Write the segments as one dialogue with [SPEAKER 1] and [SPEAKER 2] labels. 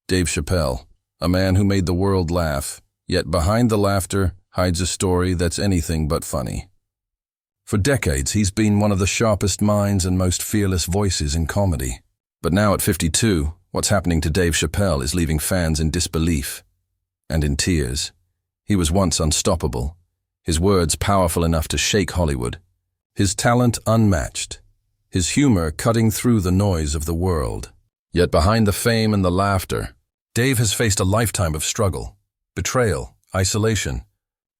[SPEAKER 1] Dave Chappelle, a man who made the world laugh, yet behind the laughter hides a story that's anything but funny. For decades, he's been one of the sharpest minds and most fearless voices in comedy. But now at 52, what's happening to Dave Chappelle is leaving fans in disbelief and in tears. He was once unstoppable, his words powerful enough to shake Hollywood, his talent unmatched, his humor cutting through the noise of the world. Yet behind the fame and the laughter, Dave has faced a lifetime of struggle, betrayal, isolation,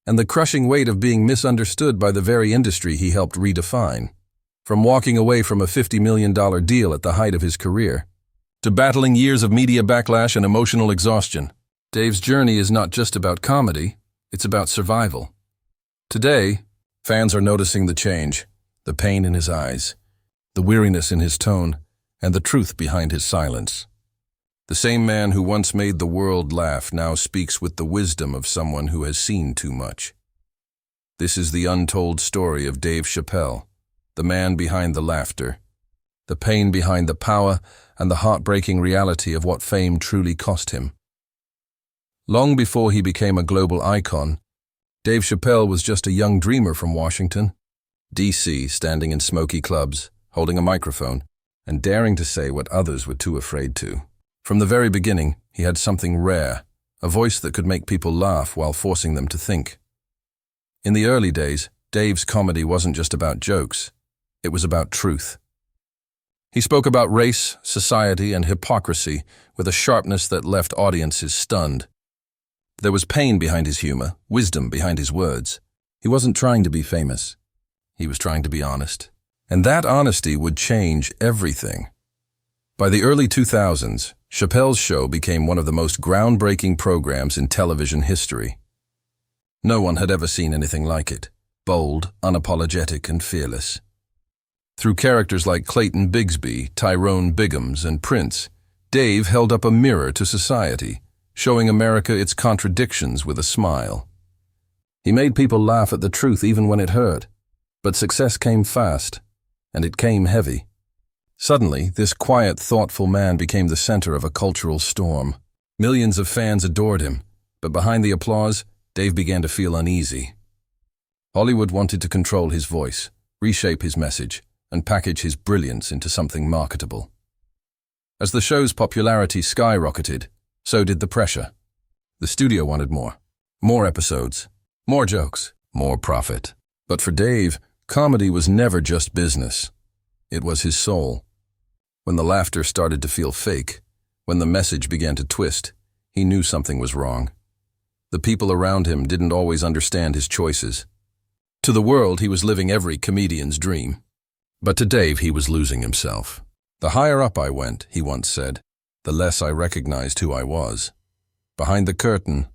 [SPEAKER 1] and the crushing weight of being misunderstood by the very industry he helped redefine. From walking away from a $50 million deal at the height of his career, to battling years of media backlash and emotional exhaustion, Dave's journey is not just about comedy, it's about survival. Today, fans are noticing the change, the pain in his eyes, the weariness in his tone, and the truth behind his silence. The same man who once made the world laugh now speaks with the wisdom of someone who has seen too much. This is the untold story of Dave Chappelle, the man behind the laughter, the pain behind the power, and the heartbreaking reality of what fame truly cost him. Long before he became a global icon, Dave Chappelle was just a young dreamer from Washington, D.C., standing in smoky clubs, holding a microphone, and daring to say what others were too afraid to. From the very beginning, he had something rare, a voice that could make people laugh while forcing them to think. In the early days, Dave's comedy wasn't just about jokes, it was about truth. He spoke about race, society, and hypocrisy with a sharpness that left audiences stunned. There was pain behind his humor, wisdom behind his words. He wasn't trying to be famous. He was trying to be honest. And that honesty would change everything. By the early 2000s, Chappelle's show became one of the most groundbreaking programs in television history. No one had ever seen anything like it, bold, unapologetic, and fearless. Through characters like Clayton Bigsby, Tyrone Biggums, and Prince, Dave held up a mirror to society, showing America its contradictions with a smile. He made people laugh at the truth even when it hurt, but success came fast, and it came heavy. Suddenly, this quiet, thoughtful man became the center of a cultural storm. Millions of fans adored him, but behind the applause, Dave began to feel uneasy. Hollywood wanted to control his voice, reshape his message, and package his brilliance into something marketable. As the show's popularity skyrocketed, so did the pressure. The studio wanted more episodes, more jokes, more profit. But for Dave, comedy was never just business. It was his soul. When the laughter started to feel fake, when the message began to twist, he knew something was wrong. The people around him didn't always understand his choices. To the world, he was living every comedian's dream. But to Dave, he was losing himself. "The higher up I went," he once said, "the less I recognized who I was." Behind the curtain,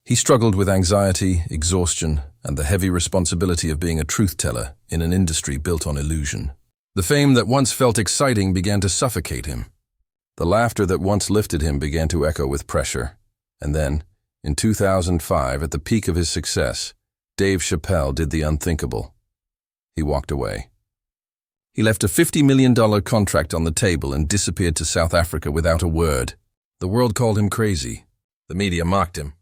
[SPEAKER 1] he struggled with anxiety, exhaustion, and the heavy responsibility of being a truth-teller in an industry built on illusion. The fame that once felt exciting began to suffocate him. The laughter that once lifted him began to echo with pressure. And then, in 2005, at the peak of his success, Dave Chappelle did the unthinkable. He walked away. He left a $50 million contract on the table and disappeared to South Africa without a word. The world called him crazy. The media mocked him.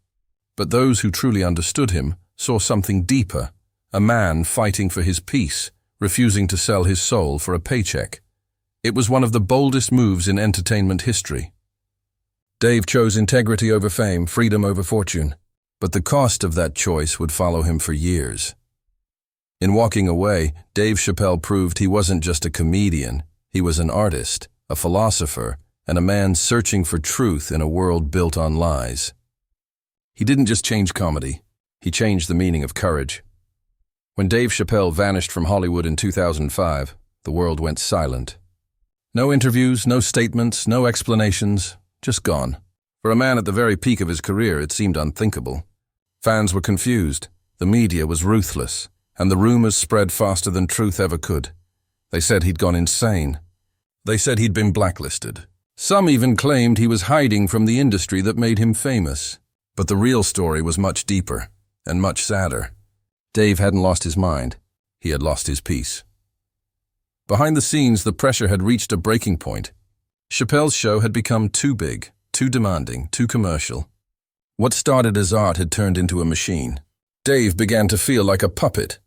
[SPEAKER 1] But those who truly understood him saw something deeper, a man fighting for his peace, refusing to sell his soul for a paycheck. It was one of the boldest moves in entertainment history. Dave chose integrity over fame, freedom over fortune, but the cost of that choice would follow him for years. In walking away, Dave Chappelle proved he wasn't just a comedian, he was an artist, a philosopher, and a man searching for truth in a world built on lies. He didn't just change comedy, he changed the meaning of courage. When Dave Chappelle vanished from Hollywood in 2005, the world went silent. No interviews, no statements, no explanations, just gone. For a man at the very peak of his career, it seemed unthinkable. Fans were confused, the media was ruthless, and the rumors spread faster than truth ever could. They said he'd gone insane. They said he'd been blacklisted. Some even claimed he was hiding from the industry that made him famous. But the real story was much deeper and much sadder. Dave hadn't lost his mind. He had lost his peace. Behind the scenes, the pressure had reached a breaking point. Chappelle's show had become too big, too demanding, too commercial. What started as art had turned into a machine. Dave began to feel like a puppet.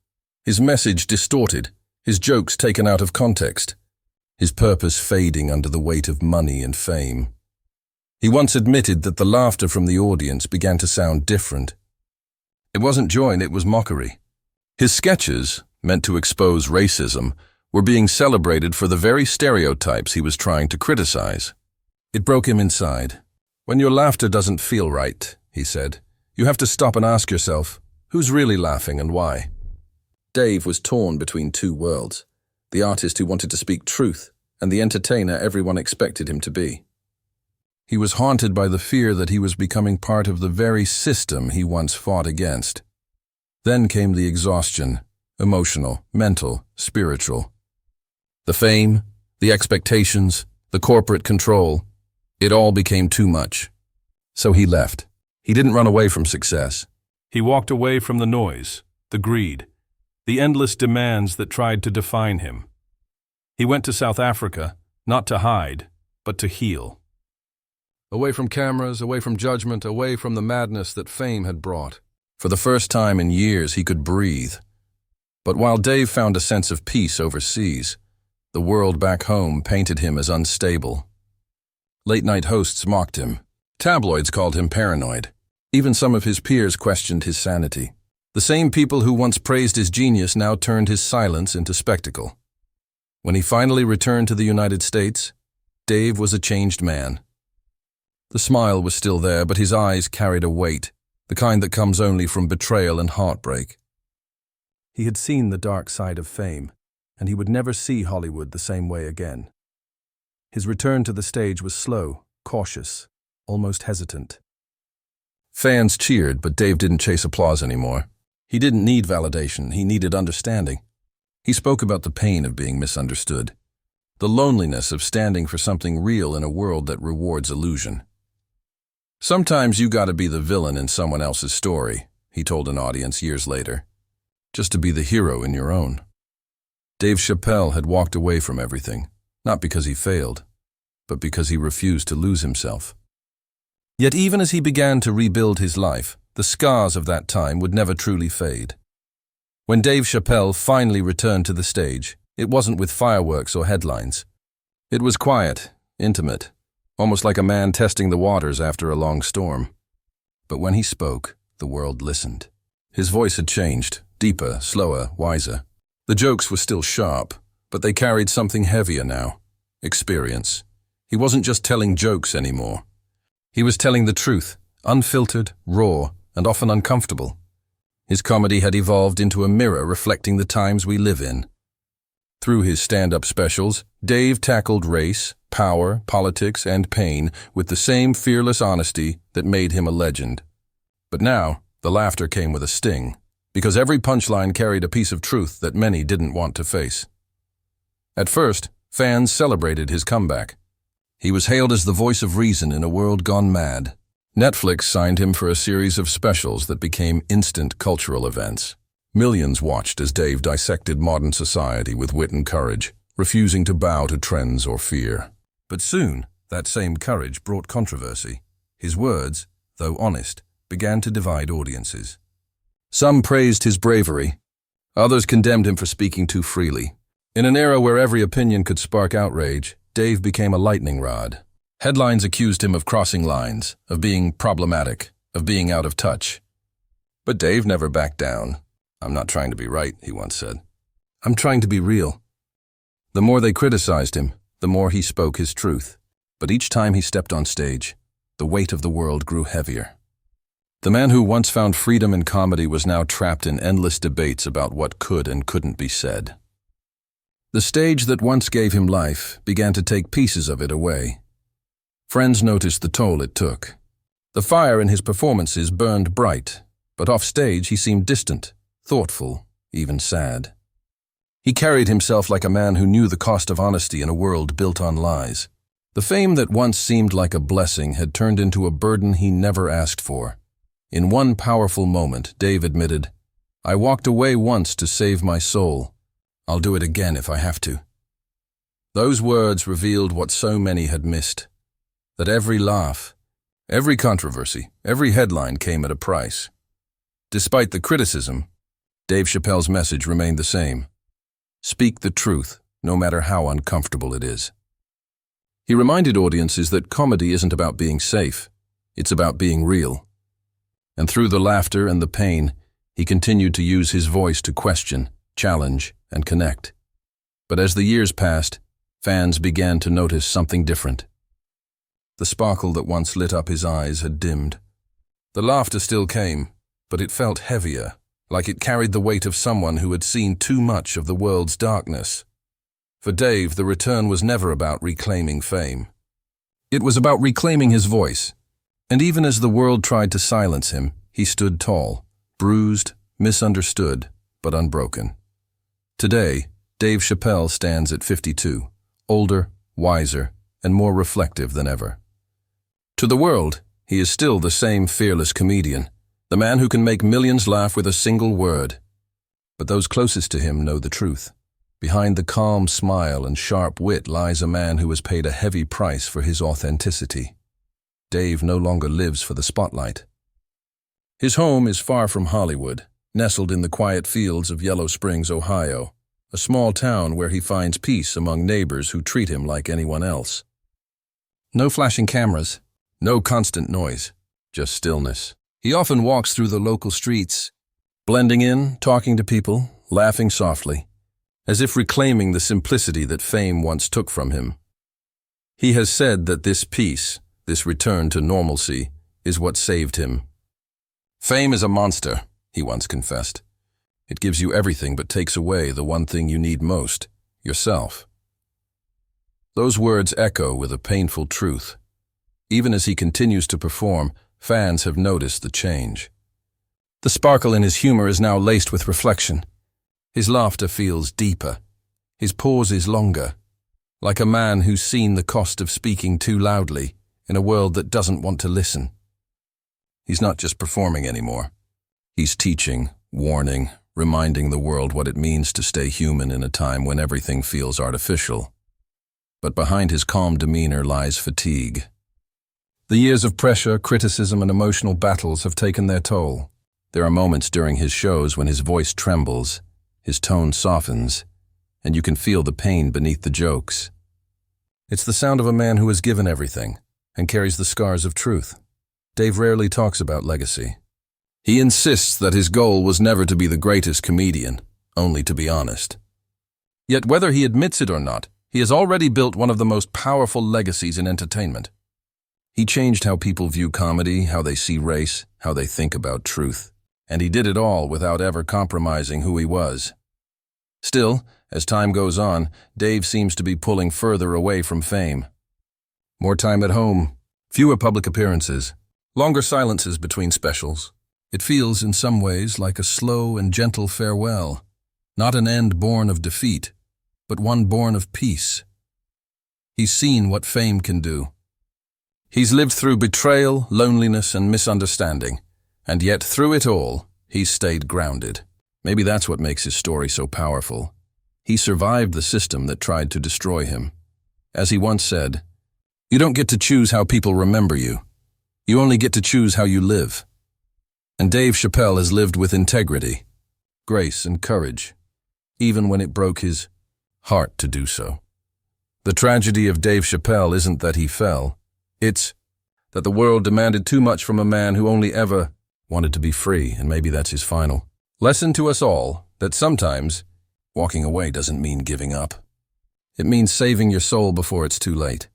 [SPEAKER 1] His message distorted, his jokes taken out of context, his purpose fading under the weight of money and fame. He once admitted that the laughter from the audience began to sound different. It wasn't joy, it was mockery. His sketches, meant to expose racism, were being celebrated for the very stereotypes he was trying to criticize. It broke him inside. "When your laughter doesn't feel right," he said, "you have to stop and ask yourself, who's really laughing and why?" Dave was torn between two worlds, the artist who wanted to speak truth and the entertainer everyone expected him to be. He was haunted by the fear that he was becoming part of the very system he once fought against. Then came the exhaustion, emotional, mental, spiritual. The fame, the expectations, the corporate control, it all became too much. So he left. He didn't run away from success. He walked away from the noise, the greed, the endless demands that tried to define him. He went to South Africa, not to hide, but to heal. Away from cameras, away from judgment, away from the madness that fame had brought. For the first time in years, he could breathe. But while Dave found a sense of peace overseas, the world back home painted him as unstable. Late-night hosts mocked him. Tabloids called him paranoid. Even some of his peers questioned his sanity. The same people who once praised his genius now turned his silence into spectacle. When he finally returned to the United States, Dave was a changed man. The smile was still there, but his eyes carried a weight, the kind that comes only from betrayal and heartbreak. He had seen the dark side of fame, and he would never see Hollywood the same way again. His return to the stage was slow, cautious, almost hesitant. Fans cheered, but Dave didn't chase applause anymore. He didn't need validation, he needed understanding. He spoke about the pain of being misunderstood, the loneliness of standing for something real in a world that rewards illusion. "Sometimes you gotta be the villain in someone else's story," he told an audience years later, "just to be the hero in your own." Dave Chappelle had walked away from everything, not because he failed, but because he refused to lose himself. Yet even as he began to rebuild his life, the scars of that time would never truly fade. When Dave Chappelle finally returned to the stage, it wasn't with fireworks or headlines. It was quiet, intimate, almost like a man testing the waters after a long storm. But when he spoke, the world listened. His voice had changed, deeper, slower, wiser. The jokes were still sharp, but they carried something heavier now: experience. He wasn't just telling jokes anymore. He was telling the truth, unfiltered, raw, and often uncomfortable. His comedy had evolved into a mirror reflecting the times we live in. Through his stand-up specials, Dave tackled race, power, politics, and pain with the same fearless honesty that made him a legend. But now, the laughter came with a sting, because every punchline carried a piece of truth that many didn't want to face. At first, fans celebrated his comeback. He was hailed as the voice of reason in a world gone mad. Netflix signed him for a series of specials that became instant cultural events. Millions watched as Dave dissected modern society with wit and courage, refusing to bow to trends or fear. But soon, that same courage brought controversy. His words, though honest, began to divide audiences. Some praised his bravery. Others condemned him for speaking too freely. In an era where every opinion could spark outrage, Dave became a lightning rod. Headlines accused him of crossing lines, of being problematic, of being out of touch. But Dave never backed down. "I'm not trying to be right," he once said. "I'm trying to be real." The more they criticized him, the more he spoke his truth. But each time he stepped on stage, the weight of the world grew heavier. The man who once found freedom in comedy was now trapped in endless debates about what could and couldn't be said. The stage that once gave him life began to take pieces of it away. Friends noticed the toll it took. The fire in his performances burned bright, but off stage he seemed distant, thoughtful, even sad. He carried himself like a man who knew the cost of honesty in a world built on lies. The fame that once seemed like a blessing had turned into a burden he never asked for. In one powerful moment, Dave admitted, "I walked away once to save my soul. I'll do it again if I have to." Those words revealed what so many had missed, that every laugh, Every controversy, every headline came at a price. Despite the criticism, Dave Chappelle's message remained the same. Speak the truth, no matter how uncomfortable it is. He reminded audiences that comedy isn't about being safe, it's about being real. And through the laughter and the pain, he continued to use his voice to question, challenge, and connect. But as the years passed, fans began to notice something different. The sparkle that once lit up his eyes had dimmed. The laughter still came, but it felt heavier, like it carried the weight of someone who had seen too much of the world's darkness. For Dave, the return was never about reclaiming fame. It was about reclaiming his voice. And even as the world tried to silence him, he stood tall, bruised, misunderstood, but unbroken. Today, Dave Chappelle stands at 52, older, wiser, and more reflective than ever. To the world, he is still the same fearless comedian, the man who can make millions laugh with a single word. But those closest to him know the truth. Behind the calm smile and sharp wit lies a man who has paid a heavy price for his authenticity. Dave no longer lives for the spotlight. His home is far from Hollywood, nestled in the quiet fields of Yellow Springs, Ohio, a small town where he finds peace among neighbors who treat him like anyone else. No flashing cameras, no constant noise, just stillness. He often walks through the local streets, blending in, talking to people, laughing softly, as if reclaiming the simplicity that fame once took from him. He has said that this peace, this return to normalcy, is what saved him. Fame is a monster, he once confessed. It gives you everything but takes away the one thing you need most, yourself. Those words echo with a painful truth. Even as he continues to perform, fans have noticed the change. The sparkle in his humor is now laced with reflection. His laughter feels deeper, his pauses longer, like a man who's seen the cost of speaking too loudly in a world that doesn't want to listen. He's not just performing anymore. He's teaching, warning, reminding the world what it means to stay human in a time when everything feels artificial. But behind his calm demeanor lies fatigue. The years of pressure, criticism, and emotional battles have taken their toll. There are moments during his shows when his voice trembles, his tone softens, and you can feel the pain beneath the jokes. It's the sound of a man who has given everything and carries the scars of truth. Dave rarely talks about legacy. He insists that his goal was never to be the greatest comedian, only to be honest. Yet whether he admits it or not, he has already built one of the most powerful legacies in entertainment. He changed how people view comedy, how they see race, how they think about truth. And he did it all without ever compromising who he was. Still, as time goes on, Dave seems to be pulling further away from fame. More time at home, fewer public appearances, longer silences between specials. It feels in some ways like a slow and gentle farewell, not an end born of defeat, but one born of peace. He's seen what fame can do. He's lived through betrayal, loneliness, and misunderstanding, and yet through it all, he's stayed grounded. Maybe that's what makes his story so powerful. He survived the system that tried to destroy him. As he once said, "You don't get to choose how people remember you. You only get to choose how you live." And Dave Chappelle has lived with integrity, grace, and courage, even when it broke his heart to do so. The tragedy of Dave Chappelle isn't that he fell. It's that the world demanded too much from a man who only ever wanted to be free, and maybe that's his final lesson to us all, that sometimes walking away doesn't mean giving up. It means saving your soul before it's too late.